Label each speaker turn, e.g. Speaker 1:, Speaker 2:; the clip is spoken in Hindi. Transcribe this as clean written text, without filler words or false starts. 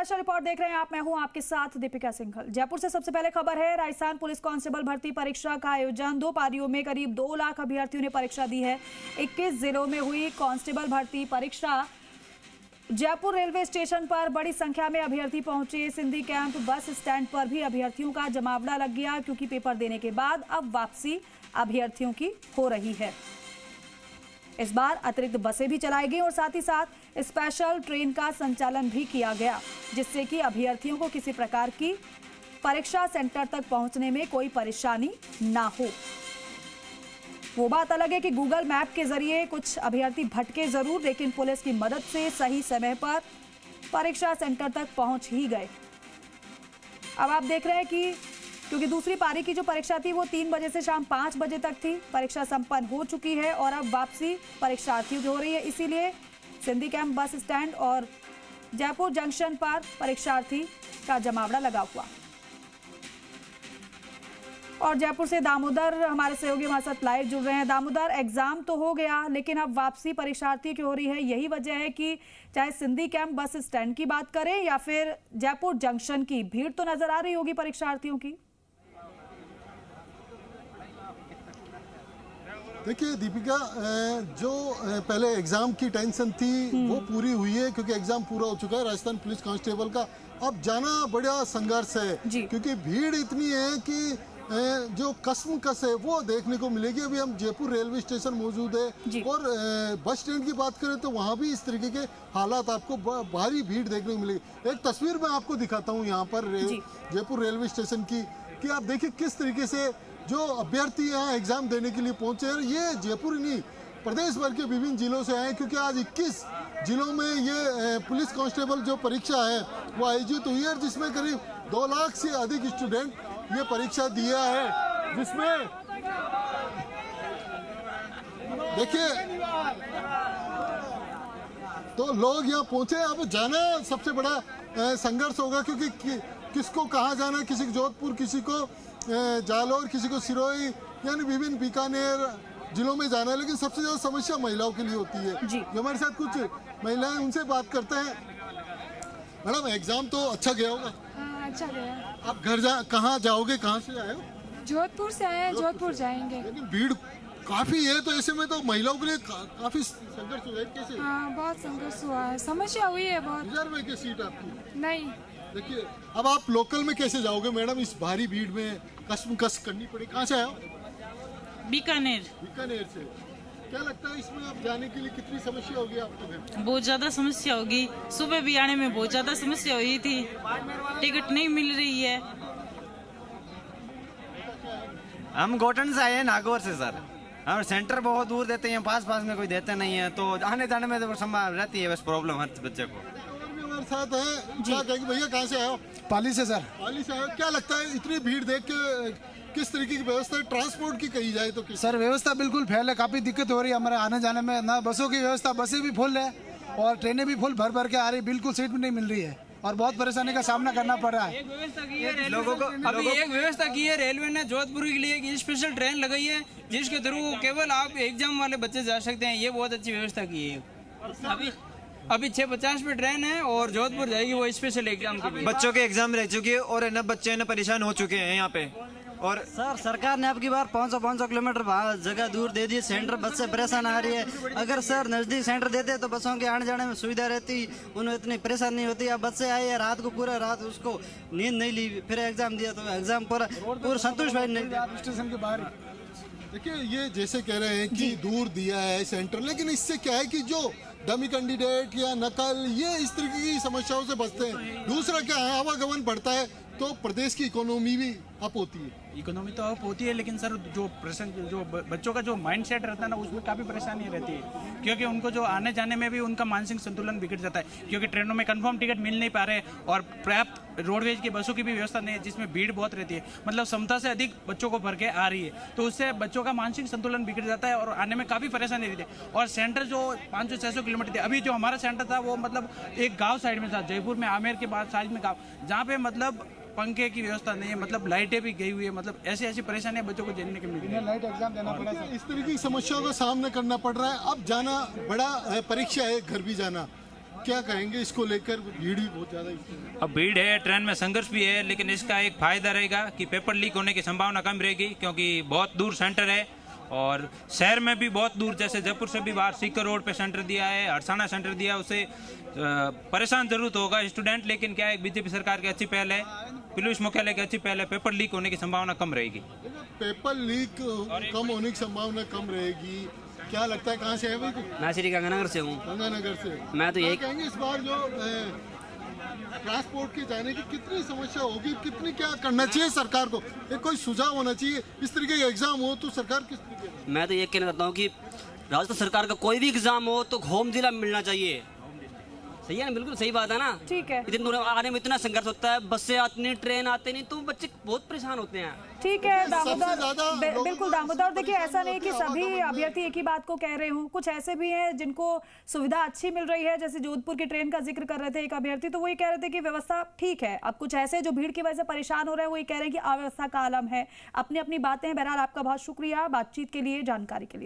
Speaker 1: स्पेशल रिपोर्ट देख रहे हैं आप। मैं हूं आपके साथ दीपिका सिंघल। जयपुर से सबसे पहले खबर है, राजस्थान पुलिस कांस्टेबल भर्ती परीक्षा का आयोजन। 2 पारियों में करीब 2 लाख अभ्यर्थियों ने परीक्षा दी है। 21 जिलों में हुई कांस्टेबल भर्ती परीक्षा। जयपुर रेलवे स्टेशन पर बड़ी संख्या में अभ्यर्थी पहुंचे। सिंधी कैंप बस स्टैंड पर भी अभ्यर्थियों का जमावड़ा लग गया, क्योंकि पेपर देने के बाद अब वापसी अभ्यर्थियों की हो रही है। इस बार अतिरिक्त बसें भी चलाई गई और साथ ही साथ स्पेशल ट्रेन का संचालन भी किया गया, जिससे कि अभ्यर्थियों को किसी प्रकार की परीक्षा सेंटर तक पहुंचने में कोई परेशानी ना हो। वो बात अलग है कि गूगल मैप के जरिए कुछ अभ्यर्थी भटके जरूर, लेकिन पुलिस की मदद से सही समय पर परीक्षा सेंटर तक पहुंच ही गए। अब आप देख रहे हैं कि क्योंकि दूसरी पारी की जो परीक्षा थी वो 3 बजे से शाम 5 बजे तक थी। परीक्षा संपन्न हो चुकी है और अब वापसी परीक्षार्थियों की हो रही है। इसीलिए सिंधी कैंप बस स्टैंड और जयपुर जंक्शन पर परीक्षार्थी का जमावड़ा लगा हुआ। और जयपुर से दामोदर हमारे सहयोगी हमारे साथ लाइव जुड़ रहे हैं। दामोदर, एग्जाम तो हो गया, लेकिन अब वापसी परीक्षार्थी की हो रही है। यही वजह है कि चाहे सिंधी कैंप बस स्टैंड की बात करें या फिर जयपुर जंक्शन की, भीड़ तो नजर आ रही होगी परीक्षार्थियों की।
Speaker 2: देखिए दीपिका, जो पहले एग्ज़ाम की टेंशन थी वो पूरी हुई है, क्योंकि एग्ज़ाम पूरा हो चुका है राजस्थान पुलिस कांस्टेबल का। अब जाना बड़ा संघर्ष है, क्योंकि भीड़ इतनी है कि जो कसमकस है वो देखने को मिलेगी। अभी हम जयपुर रेलवे स्टेशन मौजूद है और बस स्टैंड की बात करें तो वहाँ भी इस तरीके के हालात आपको भारी भीड़ देखने को मिलेगी। एक तस्वीर मैं आपको दिखाता हूँ यहाँ पर जयपुर रेलवे स्टेशन की, कि आप देखिए किस तरीके से जो अभ्यर्थी यहाँ एग्जाम देने के लिए पहुंचे हैं। ये जयपुर ही नहीं, प्रदेश भर के विभिन्न जिलों से आए, क्योंकि आज 21 जिलों में ये पुलिस कांस्टेबल जो परीक्षा है वो आयोजित हुई है, जिसमें करीब 2 लाख से अधिक स्टूडेंट ये परीक्षा दिया है। जिसमें देखिए तो लोग यहाँ पहुंचे। अब जाना सबसे बड़ा संघर्ष होगा, क्योंकि किसको कहाँ जाना है, किसी को जोधपुर, किसी को जालौर, किसी को सिरोही, यानी विभिन्न बीकानेर जिलों में जाना है। लेकिन सबसे ज्यादा समस्या महिलाओं के लिए होती है। जो हमारे साथ कुछ महिलाएं, उनसे बात करते हैं। मैडम, एग्जाम तो अच्छा गया होगा?
Speaker 3: हाँ, अच्छा गया।
Speaker 2: आप घर कहाँ जाओगे, कहाँ से आए हो?
Speaker 3: जोधपुर से आए हैं, जोधपुर जाएंगे।
Speaker 2: लेकिन भीड़ काफी है, तो ऐसे में तो महिलाओं के लिए काफी संघर्ष हुआ है। कैसे?
Speaker 3: हाँ, बहुत संघर्ष हुआ है, समस्या हुई है बहुत।
Speaker 2: रिजर्व है क्या सीट आपकी?
Speaker 3: नहीं।
Speaker 2: देखिए, अब आप लोकल में कैसे जाओगे मैडम? इस भारी भीड़ में कसमकस करनी पड़ी। कहाँ से आए हो?
Speaker 4: बीकानेर।
Speaker 2: बीकानेर से। क्या लगता है इसमें आप जाने के लिए कितनी समस्या होगी आपको?
Speaker 4: बहुत ज्यादा समस्या होगी। सुबह भी आने में बहुत ज्यादा समस्या हुई थी, टिकट नहीं मिल रही है।
Speaker 5: हम गोटन से आए हैं, नागौर से सर। हम सेंटर बहुत दूर देते हैं, पास में कोई देते नहीं है, तो आने जाने में तो संभावना रहती है, बस प्रॉब्लम हर बच्चे को।
Speaker 2: साथ है, क्या कहेंगे भैया, कहाँ से आए हो?
Speaker 6: पाली से सर।
Speaker 2: पाली से आए हो। क्या लगता है इतनी भीड़ देख के किस तरीके की व्यवस्था है ट्रांसपोर्ट की कही जाए तो?
Speaker 6: सर व्यवस्था बिल्कुल फेल है, काफी दिक्कत हो रही है हमारे आने जाने में। ना बसों की व्यवस्था, बसें भी फुल है और ट्रेनें भी फुल भर के आ रही, बिल्कुल सीट भी नहीं मिल रही है और बहुत परेशानी का सामना करना पड़ रहा है।
Speaker 7: एक व्यवस्था की है लोगों को, अभी एक व्यवस्था की है रेलवे ने, जोधपुर के लिए एक स्पेशल ट्रेन लगाई है, जिसके थ्रू केवल आप एग्जाम वाले बच्चे जा सकते हैं। ये बहुत अच्छी व्यवस्था की है। अभी 6:50 पे ट्रेन है और जोधपुर जाएगी वो स्पेशल एग्जाम के लिए।
Speaker 5: बच्चों के एग्जाम रह चुकी है और न बच्चे न परेशान हो चुके हैं यहाँ पे। और
Speaker 8: सर सरकार ने अब की बार 500 किलोमीटर जगह दूर दे दी सेंटर, बस से परेशान आ रही है। अगर सर नजदीक सेंटर देते तो बसों के आने जाने में सुविधा रहती, उन्हें इतनी परेशानी नहीं होती। अब बस से आए रात को, पूरा रात उसको नींद नहीं ली, फिर एग्जाम दिया तो एग्जाम पूरा संतोष भाई नहीं दिया।
Speaker 6: स्टेशन के बाहर
Speaker 2: देखिए, ये जैसे कह रहे हैं कि दूर दिया है सेंटर, लेकिन इससे क्या है कि जो डमी कैंडिडेट या नकल, ये इस तरीके की समस्याओं से बचते हैं। दूसरा क्या है, आवागमन बढ़ता है तो प्रदेश की इकोनॉमी भी अप होती है।
Speaker 7: इकोनॉमी तो अप होती है, लेकिन सर जो बच्चों का जो माइंड सेट रहता है ना, उसमें काफ़ी परेशानी रहती है, क्योंकि उनको जो आने जाने में भी उनका मानसिक संतुलन बिगड़ जाता है, क्योंकि ट्रेनों में कंफर्म टिकट मिल नहीं पा रहे और पर्याप्त रोडवेज की बसों की भी व्यवस्था नहीं है, जिसमें भीड़ बहुत रहती है, मतलब क्षमता से अधिक बच्चों को भर के आ रही है, तो उससे बच्चों का मानसिक संतुलन बिगड़ जाता है और आने में काफ़ी परेशानी रहती है। और सेंटर जो 500-600 किलोमीटर थे, अभी जो हमारा सेंटर था वो मतलब एक गाँव साइड में था, जयपुर में आमेर के बाद साइड में गाँव, जहाँ पे मतलब पंखे की व्यवस्था नहीं है, मतलब लाइटें भी गई हुई है, मतलब ऐसी परेशानियां बच्चों को झेलने के मिल रही है।
Speaker 6: लाइट एग्जाम देना पड़ा,
Speaker 2: इस तरह की समस्याओं का सामना करना पड़ रहा है। अब जाना बड़ा परीक्षा है, घर भी जाना। क्या कहेंगे इसको लेकर? भीड़ ही बहुत ज्यादा है।
Speaker 9: अब भीड़ है, ट्रेन में संघर्ष भी है, लेकिन इसका एक फायदा रहेगा कि पेपर लीक होने की संभावना कम रहेगी, क्योंकि बहुत दूर सेंटर है और शहर में भी बहुत दूर, जैसे जयपुर से भी बाहर सीकर रोड पे सेंटर दिया है, हरसाना सेंटर दिया है, उससे परेशान जरूर होगा स्टूडेंट। लेकिन क्या है, बीजेपी सरकार की अच्छी पहल है, पुलिस मुख्यालय की अच्छी पहल है, पेपर लीक होने की संभावना कम रहेगी।
Speaker 2: पेपर लीक कम होने की संभावना कम रहेगी, क्या लगता है? कहाँ से है भाई?
Speaker 10: मैं श्री गंगानगर से हूँ।
Speaker 2: गंगानगर से।
Speaker 10: मैं तो यही
Speaker 2: कहेंगे इस बार जो ट्रांसपोर्ट के जाने की कितनी समस्या होगी, कितनी क्या करना चाहिए सरकार को? एक कोई सुझाव होना चाहिए, इस तरीके का एग्जाम हो तो सरकार किस तरीके?
Speaker 10: मैं तो ये कहना चाहता हूँ कि राजस्थान सरकार का कोई भी एग्जाम हो तो होम जिला मिलना चाहिए। सही है ना? बिल्कुल सही बात है ना?
Speaker 1: ठीक है।
Speaker 10: इतने दूर आने में इतना संघर्ष होता है, बसें आती नहीं, ट्रेन आते नहीं, तो बच्चे बहुत परेशान होते हैं।
Speaker 1: ठीक है दामोदर, बिल्कुल दामोदर, देखिए ऐसा नहीं कि सभी अभ्यर्थी एक ही बात को कह रहे हों, कुछ ऐसे भी हैं जिनको सुविधा अच्छी मिल रही है, जैसे जोधपुर की ट्रेन का जिक्र कर रहे थे एक अभ्यर्थी, तो वही कह रहे थे कि व्यवस्था ठीक है। अब कुछ ऐसे जो भीड़ की वजह से परेशान हो रहे हैं, वही कह रहे हैं कि अव्यवस्था का आलम है। अपनी अपनी बातें हैं। बहरहाल आपका बहुत शुक्रिया बातचीत के लिए, जानकारी के लिए।